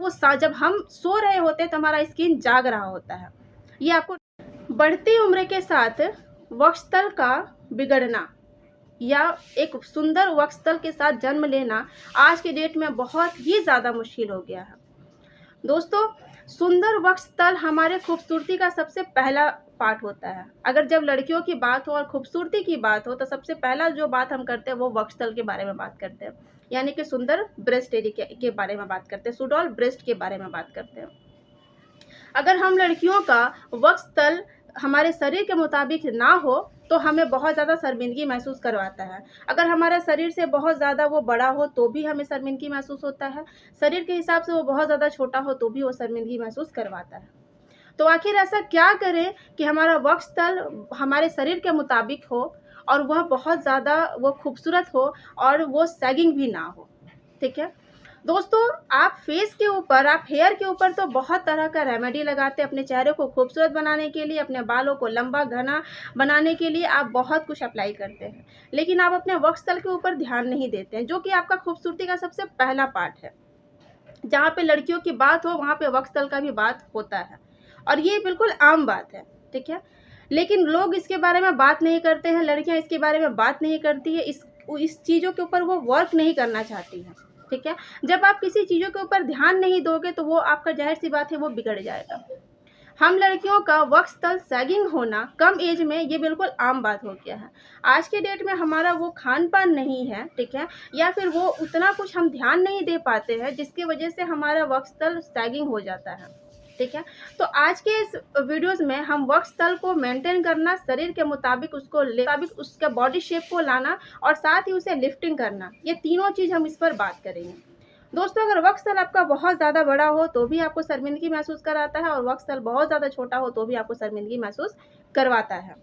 जब हम सो रहे होते हैं तो हमारा स्किन जाग रहा होता है। ये आपको बढ़ती उम्र के साथ वक्षस्थल का बिगड़ना या एक सुंदर वक्षस्थल के साथ जन्म लेना आज के डेट में बहुत ही ज़्यादा मुश्किल हो गया है। दोस्तों, सुंदर वक्षस्थल हमारे खूबसूरती का सबसे पहला पार्ट होता है। अगर जब लड़कियों की बात हो और खूबसूरती की बात हो तो सबसे पहला जो बात हम करते हैं वो वक्षस्थल के बारे में बात करते हैं, यानी कि सुंदर ब्रेस्ट एरिया के बारे में बात करते हैं, सुडौल ब्रेस्ट के बारे में बात करते हैं। अगर हम लड़कियों का वक्षस्थल हमारे शरीर के मुताबिक ना हो तो हमें बहुत ज़्यादा शर्मिंदगी महसूस करवाता है। अगर हमारा शरीर से बहुत ज़्यादा वो बड़ा हो तो भी हमें शर्मिंदगी महसूस होता है। शरीर के हिसाब से वो बहुत ज़्यादा छोटा हो तो भी वो शर्मिंदगी महसूस करवाता है। तो आखिर ऐसा क्या करें कि हमारा वक्षस्थल हमारे शरीर के मुताबिक हो और वह बहुत ज़्यादा वो खूबसूरत हो और वो सैगिंग भी ना हो। ठीक है दोस्तों, आप फेस के ऊपर, आप हेयर के ऊपर तो बहुत तरह का रेमेडी लगाते हैं अपने चेहरे को खूबसूरत बनाने के लिए, अपने बालों को लंबा घना बनाने के लिए आप बहुत कुछ अप्लाई करते हैं, लेकिन आप अपने वक्षस्थल के ऊपर ध्यान नहीं देते हैं, जो कि आपका खूबसूरती का सबसे पहला पार्ट है। जहाँ पे लड़कियों की बात हो वहाँ पे वक्षस्थल का भी बात होता है और ये बिल्कुल आम बात है। ठीक है, लेकिन लोग इसके बारे में बात नहीं करते हैं, लड़कियाँ इसके बारे में बात नहीं करती है, इस चीज़ों के ऊपर वो वर्क नहीं करना चाहती हैं। ठीक है, जब आप किसी चीज़ों के ऊपर ध्यान नहीं दोगे तो वो आपका जाहिर सी बात है वो बिगड़ जाएगा। हम लड़कियों का वक्षस्थल सैगिंग होना कम एज में ये बिल्कुल आम बात हो गया है। आज के डेट में हमारा वो खान-पान नहीं है, ठीक है? या फिर वो उतना कुछ हम ध्यान नहीं दे पाते हैं जिसकी वजह से हमारा वक्षस्थल सैगिंग हो जाता है। ठीक है? तो आज के इस वीडियोज़ में हम वक्षस्थल को मेंटेन करना, शरीर के मुताबिक उसका बॉडी शेप को लाना और साथ ही उसे लिफ्टिंग करना, ये तीनों चीज़ हम इस पर बात करेंगे। दोस्तों, अगर वक्षस्थल आपका बहुत ज़्यादा बड़ा हो तो भी आपको शर्मिंदगी महसूस कराता है और वक्षस्थल बहुत ज़्यादा छोटा हो तो भी आपको शर्मिंदगी महसूस करवाता है।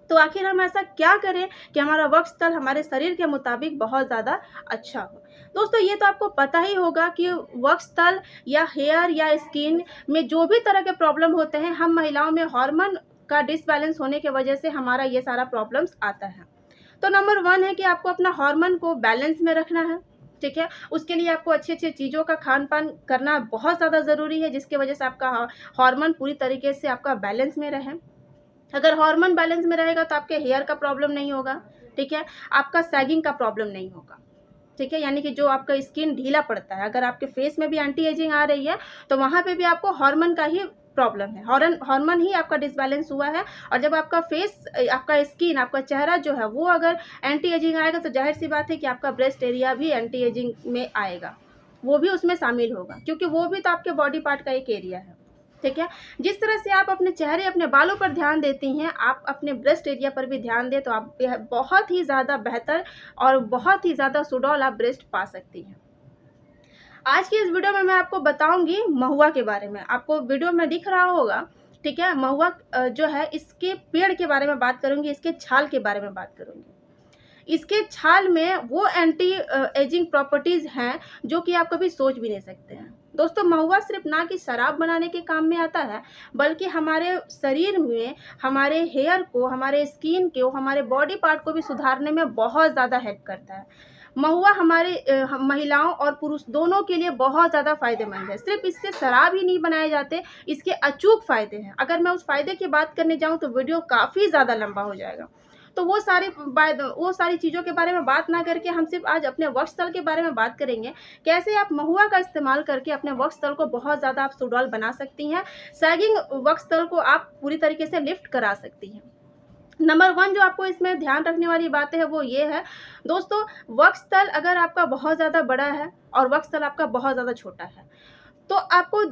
तो आखिर हम ऐसा क्या करें कि हमारा वक्षस्थल हमारे शरीर के मुताबिक बहुत ज़्यादा अच्छा हो? दोस्तों, ये तो आपको पता ही होगा कि वक्षस्थल या हेयर या स्किन में जो भी तरह के प्रॉब्लम होते हैं, हम महिलाओं में हार्मोन का डिसबैलेंस होने की वजह से हमारा ये सारा प्रॉब्लम्स आता है। तो नंबर 1 है कि आपको अपना हार्मोन को बैलेंस में रखना है। ठीक है? उसके लिए आपको अच्छी-अच्छी चीज़ों का खान-पान करना बहुत ज़्यादा ज़रूरी है, जिसकी वजह से आपका हार्मोन पूरी तरीके से आपका बैलेंस में रहे। अगर हार्मोन बैलेंस में रहेगा तो आपके हेयर का प्रॉब्लम नहीं होगा। ठीक है? आपका सैगिंग का प्रॉब्लम नहीं होगा। ठीक है? यानी कि जो आपका स्किन ढीला पड़ता है, अगर आपके फेस में भी एंटी एजिंग आ रही है तो वहाँ पे भी आपको हार्मोन का ही प्रॉब्लम है। हार्मोन ही आपका डिसबैलेंस हुआ है और जब आपका फेस, आपका स्किन, आपका चेहरा जो है वो अगर एंटी एजिंग आएगा तो ज़ाहिर-सी बात है कि आपका ब्रेस्ट एरिया भी एंटी एजिंग में आएगा। वो भी उसमें शामिल होगा क्योंकि वो भी तो आपके बॉडी पार्ट का एक एरिया है। ठीक है? जिस तरह से आप अपने चेहरे, अपने बालों पर ध्यान देती हैं, आप अपने ब्रेस्ट एरिया पर भी ध्यान दें तो आप बहुत ही ज़्यादा बेहतर और बहुत ही ज़्यादा सुडौल आप ब्रेस्ट पा सकती हैं। आज की इस वीडियो में मैं आपको बताऊंगी महुआ के बारे में। आपको वीडियो में दिख रहा होगा, ठीक है? महुआ जो है इसके पेड़ के बारे में बात करूंगी, इसके छाल के बारे में बात करूंगी। इसके छाल में वो एंटी एजिंग प्रॉपर्टीज़ हैं जो कि आप कभी सोच भी नहीं सकते हैं। दोस्तों, महुआ सिर्फ ना कि शराब बनाने के काम में आता है, बल्कि हमारे शरीर में, हमारे हेयर को, हमारे स्किन को, हमारे बॉडी पार्ट को भी सुधारने में बहुत ज़्यादा हेल्प करता है। महुआ हमारे महिलाओं और पुरुष दोनों के लिए बहुत ज़्यादा फ़ायदेमंद है। सिर्फ इससे शराब ही नहीं बनाए जाते, इसके अचूक फ़ायदे हैं। अगर मैं उस फ़ायदे की बात करने जाऊँ तो वीडियो काफ़ी ज़्यादा लंबा हो जाएगा। तो वो सारी चीज़ों के बारे में बात ना करके हम सिर्फ आज अपने वक्षस्थल के बारे में बात करेंगे। कैसे आप महुआ का इस्तेमाल करके अपने वक्षस्थल को बहुत ज़्यादा आप सुडौल बना सकती हैं। सैगिंग वक्षस्थल को आप पूरी तरीके से लिफ्ट करा सकती हैं। नंबर 1 जो आपको इसमें ध्यान रखने वाली बातें है वो ये है, दोस्तों, वक्षस्थल अगर आपका बहुत ज़्यादा बड़ा है और वक्षस्थल आपका बहुत ज़्यादा छोटा है, तो आपको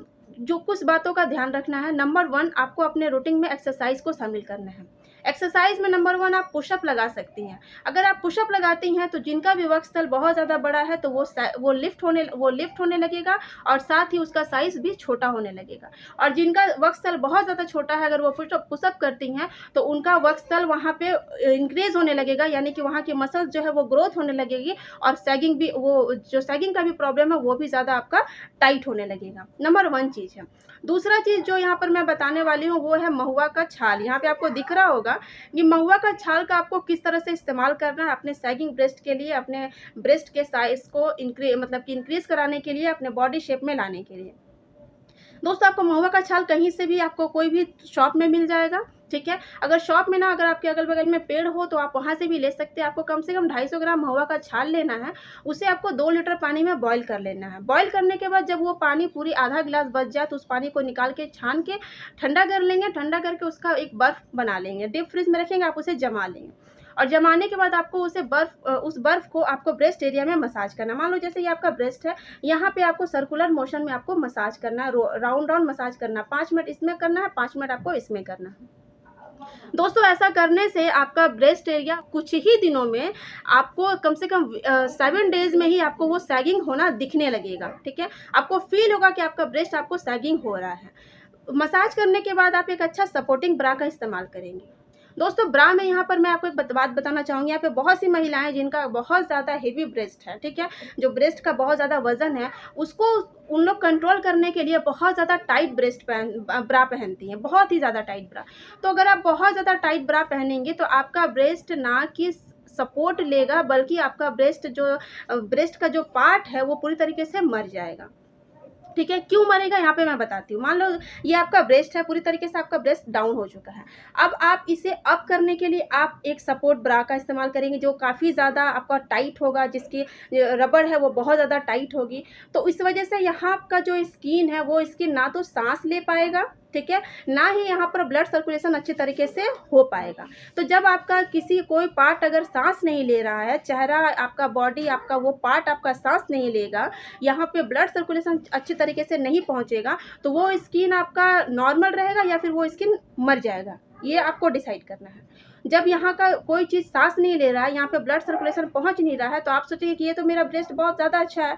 जो कुछ बातों का ध्यान रखना है। नंबर 1, आपको अपने रूटीन में एक्सरसाइज को शामिल करना है। एक्सरसाइज में नंबर 1 आप पुशअप लगा सकती हैं। अगर आप पुशअप लगाती हैं तो जिनका भी वक्षस्थल बहुत ज़्यादा बड़ा है तो वो लिफ्ट होने लगेगा और साथ ही उसका साइज़ भी छोटा होने लगेगा। और जिनका वक्षस्थल बहुत ज़्यादा छोटा है, अगर वो पुशअप करती हैं तो उनका वक्षस्थल वहाँ पे इंक्रीज़ होने लगेगा, यानी कि वहाँ की मसल्स जो है वो ग्रोथ होने लगेगी और सैगिंग का भी प्रॉब्लम है वो भी ज़्यादा आपका टाइट होने लगेगा। नंबर 1 चीज़ है। दूसरा चीज़ जो यहाँ पर मैं बताने वाली हूँ वो है महुआ का छाल। यहाँ पे आपको दिख रहा होगा होगा कि महुआ का छाल का आपको किस तरह से इस्तेमाल करना है अपने सैगिंग ब्रेस्ट के लिए, अपने ब्रेस्ट के साइज़ को इंक्रीज़ कराने के लिए, अपने बॉडी शेप में लाने के लिए। दोस्तों आपको महुआ का छाल कहीं से भी, आपको कोई भी शॉप में मिल जाएगा, ठीक है। अगर शॉप में ना, अगर आपके अगल बगल में पेड़ हो तो आप वहाँ से भी ले सकते हैं। आपको कम से कम 250 ग्राम महुआ का छाल लेना है। उसे आपको 2 लीटर पानी में बॉईल कर लेना है। बॉईल करने के बाद जब वो पानी पूरी आधा गिलास बच जाए तो उस पानी को निकाल के छान के ठंडा कर लेंगे। ठंडा करके उसका एक बर्फ़ बना लेंगे, डीप फ्रिज में रखेंगे, आप उसे जमा लेंगे। और जमाने के बाद आपको उस बर्फ़ को आपको ब्रेस्ट एरिया में मसाज करना। मान लो जैसे ये आपका ब्रेस्ट है, यहाँ पे आपको सर्कुलर मोशन में आपको मसाज करना है, राउंड राउंड मसाज करना है। 5 मिनट इसमें करना है, 5 मिनट आपको इसमें करना है। दोस्तों ऐसा करने से आपका ब्रेस्ट एरिया कुछ ही दिनों में, आपको कम से कम 7 डेज़ में ही आपको वो सैगिंग होना दिखने लगेगा, ठीक है। आपको फ़ील होगा कि आपका ब्रेस्ट आपको सैगिंग हो रहा है। मसाज करने के बाद आप एक अच्छा सपोर्टिंग ब्रा का इस्तेमाल करेंगे। दोस्तों ब्रा में यहाँ पर मैं आपको एक बात बताना चाहूँगी, यहाँ पे बहुत सी महिलाएं जिनका बहुत ज़्यादा हेवी ब्रेस्ट है, ठीक है, जो ब्रेस्ट का बहुत ज़्यादा वजन है, उसको उन लोग कंट्रोल करने के लिए बहुत ज़्यादा टाइट ब्रा पहनती हैं, बहुत ही ज़्यादा टाइट ब्रा। तो अगर आप बहुत ज़्यादा टाइट ब्रा पहनेंगे तो आपका ब्रेस्ट ना कि सपोर्ट लेगा, बल्कि आपका ब्रेस्ट का जो पार्ट है वो पूरी तरीके से मर जाएगा, ठीक है। क्यों मरेगा यहाँ पे मैं बताती हूँ। मान लो ये आपका ब्रेस्ट है, पूरी तरीके से आपका ब्रेस्ट डाउन हो चुका है। अब आप इसे अप करने के लिए आप एक सपोर्ट ब्रा का इस्तेमाल करेंगे जो काफ़ी ज़्यादा आपका टाइट होगा, जिसकी रबड़ है वो बहुत ज़्यादा टाइट होगी। तो इस वजह से यहाँ का जो स्किन है वो स्किन ना तो सांस ले पाएगा, ठीक है, ना ही यहाँ पर ब्लड सर्कुलेशन अच्छी तरीके से हो पाएगा। तो जब आपका कोई पार्ट अगर सांस नहीं ले रहा है, चेहरा आपका, बॉडी आपका, वो पार्ट आपका सांस नहीं लेगा, यहाँ पे ब्लड सर्कुलेशन अच्छी तरीके से नहीं पहुँचेगा, तो वो स्किन आपका नॉर्मल रहेगा या फिर वो स्किन मर जाएगा, ये आपको डिसाइड करना है। जब यहाँ का कोई चीज़ सांस नहीं ले रहा है, यहाँ पे ब्लड सर्कुलेशन पहुँच नहीं रहा है, तो आप सोचेंगे कि ये तो मेरा ब्रेस्ट बहुत ज़्यादा अच्छा है,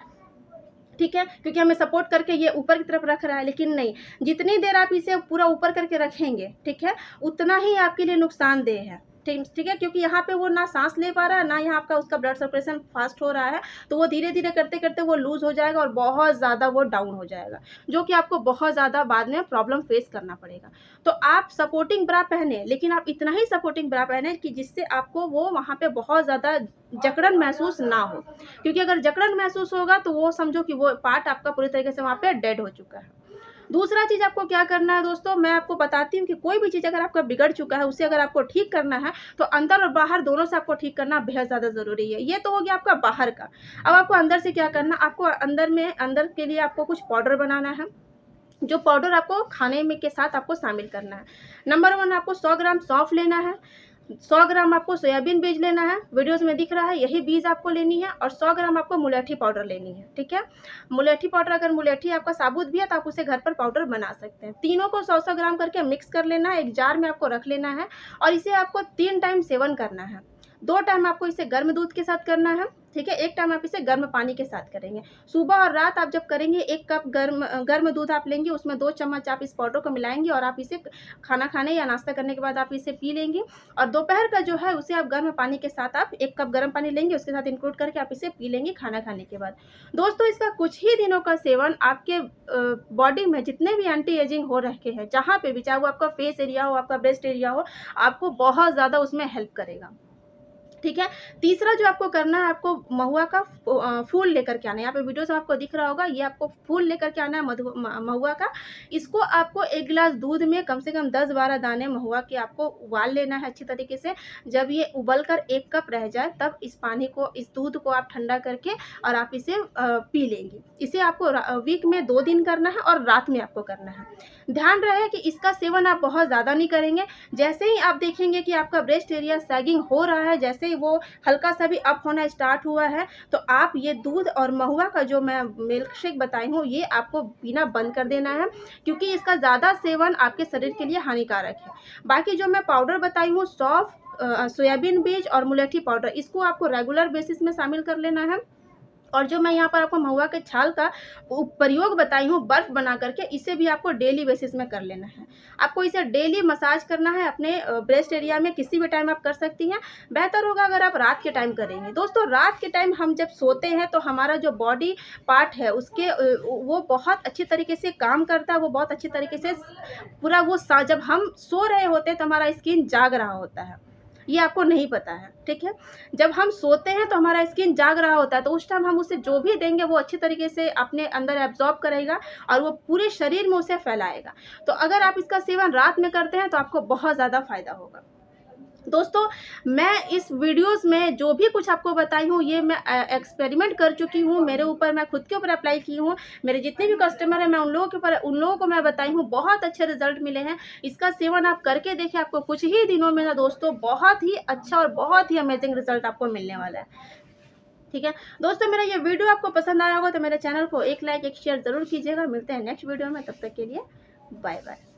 ठीक है, क्योंकि हमें सपोर्ट करके ये ऊपर की तरफ रख रहा है। लेकिन नहीं, जितनी देर आप इसे पूरा ऊपर करके रखेंगे, ठीक है, उतना ही आपके लिए नुकसानदेह है, ठीक है, क्योंकि यहाँ पे वो ना सांस ले पा रहा है, ना यहाँ आपका उसका ब्लड सर्कुलेशन फास्ट हो रहा है, तो वो धीरे धीरे करते करते वो लूज़ हो जाएगा और बहुत ज़्यादा वो डाउन हो जाएगा, जो कि आपको बहुत ज़्यादा बाद में प्रॉब्लम फेस करना पड़ेगा। तो आप सपोर्टिंग ब्रा पहने, लेकिन आप इतना ही सपोर्टिंग ब्रा पहने कि जिससे आपको वो वहाँ पे बहुत ज़्यादा जकड़न महसूस ना हो, क्योंकि अगर जकड़न महसूस होगा तो वो समझो कि वो पार्ट आपका पूरी तरीके से वहाँ पे डेड हो चुका है। दूसरा चीज़ आपको क्या करना है दोस्तों, मैं आपको बताती हूँ कि कोई भी चीज़ अगर आपका बिगड़ चुका है, उसे अगर आपको ठीक करना है तो अंदर और बाहर दोनों से आपको ठीक करना बेहद ज़्यादा ज़रूरी है। ये तो हो गया आपका बाहर का। अब आपको अंदर से क्या करना, आपको अंदर के लिए आपको कुछ पाउडर बनाना है, जो पाउडर आपको खाने में के साथ आपको शामिल करना है। नंबर 1 आपको 100 ग्राम सौंफ लेना है, 100 ग्राम आपको सोयाबीन बीज लेना है, वीडियोज़ में दिख रहा है यही बीज आपको लेनी है, और 100 ग्राम आपको मुलेठी पाउडर लेनी है, ठीक है। मुलेठी पाउडर, अगर मुलेठी आपका साबुत भी है तो आप उसे घर पर पाउडर बना सकते हैं। तीनों को 100-100 ग्राम करके मिक्स कर लेना है, एक जार में आपको रख लेना है, और इसे आपको 3 टाइम सेवन करना है। 2 टाइम आपको इसे गर्म दूध के साथ करना है, ठीक है, 1 टाइम आप इसे गर्म पानी के साथ करेंगे। सुबह और रात आप जब करेंगे, 1 कप गर्म दूध आप लेंगे, उसमें 2 चम्मच आप इस पाउडर को मिलाएंगे और आप इसे खाना खाने या नाश्ता करने के बाद आप इसे पी लेंगे। और दोपहर का जो है उसे आप गर्म पानी के साथ, आप 1 कप गर्म पानी लेंगे, उसके साथ इंक्लूड करके आप इसे पी लेंगे खाना खाने के बाद। दोस्तों इसका कुछ ही दिनों का सेवन आपके बॉडी में जितने भी एंटी एजिंग हो रखे हैं, जहाँ पे भी, चाहे वो आपका फेस एरिया हो, आपका ब्रेस्ट एरिया हो, आपको बहुत ज़्यादा उसमें हेल्प करेगा, ठीक है। तीसरा जो आपको करना है, आपको महुआ का फूल लेकर के आना है। यहाँ पे वीडियोस में आपको दिख रहा होगा, ये आपको फूल लेकर के आना है महुआ का। इसको आपको 1 गिलास दूध में कम से कम 10-12 दाने महुआ के आपको उबाल लेना है अच्छी तरीके से। जब ये उबल कर 1 कप रह जाए, तब इस दूध को आप ठंडा करके और आप इसे पी लेंगे। इसे आपको वीक में 2 दिन करना है और रात में आपको करना है। ध्यान रहे कि इसका सेवन आप बहुत ज़्यादा नहीं करेंगे। जैसे ही आप देखेंगे कि आपका ब्रेस्ट एरिया सैगिंग हो रहा है, जैसे ही वो हल्का सा भी अप होना स्टार्ट हुआ है, तो आप ये दूध और महुआ का जो मैं मिल्क शेक बताई हूँ, ये आपको पीना बंद कर देना है, क्योंकि इसका ज़्यादा सेवन आपके शरीर के लिए हानिकारक है। बाकी जो मैं पाउडर बताई हूँ, सौंफ, सोयाबीन बीज और मुलेठी पाउडर, इसको आपको रेगुलर बेसिस में शामिल कर लेना है। और जो मैं यहाँ पर आपको महुआ के छाल का प्रयोग बताई हूँ बर्फ़ बना करके, इसे भी आपको डेली बेसिस में कर लेना है। आपको इसे डेली मसाज करना है अपने ब्रेस्ट एरिया में, किसी भी टाइम आप कर सकती हैं। बेहतर होगा अगर आप रात के टाइम करेंगे। दोस्तों, रात के टाइम हम जब सोते हैं तो हमारा जो बॉडी पार्ट है उसके वो बहुत अच्छी तरीके से काम करता है, वो बहुत अच्छी तरीके से पूरा वो जब हम सो रहे होते हैं तो हमारा स्किन जाग रहा होता है। ये आपको नहीं पता है, ठीक है। जब हम सोते हैं तो हमारा स्किन जाग रहा होता है, तो उस टाइम हम उसे जो भी देंगे वो अच्छी तरीके से अपने अंदर एब्जॉर्ब करेगा और वो पूरे शरीर में उसे फैलाएगा। तो अगर आप इसका सेवन रात में करते हैं तो आपको बहुत ज़्यादा फ़ायदा होगा। दोस्तों, मैं इस वीडियोस में जो भी कुछ आपको बताई हूँ ये मैं एक्सपेरिमेंट कर चुकी हूँ, मेरे ऊपर, मैं खुद के ऊपर अप्लाई की हूँ। मेरे जितने भी कस्टमर हैं मैं उन लोगों को मैं बताई हूँ, बहुत अच्छे रिजल्ट मिले हैं। इसका सेवन आप करके देखिए, आपको कुछ ही दिनों में ना दोस्तों बहुत ही अच्छा और बहुत ही अमेजिंग रिजल्ट आपको मिलने वाला है, ठीक है। दोस्तों, मेरा ये वीडियो आपको पसंद आया होगा तो मेरे चैनल को एक लाइक एक शेयर ज़रूर कीजिएगा। मिलते हैं नेक्स्ट वीडियो में, तब तक के लिए बाय बाय।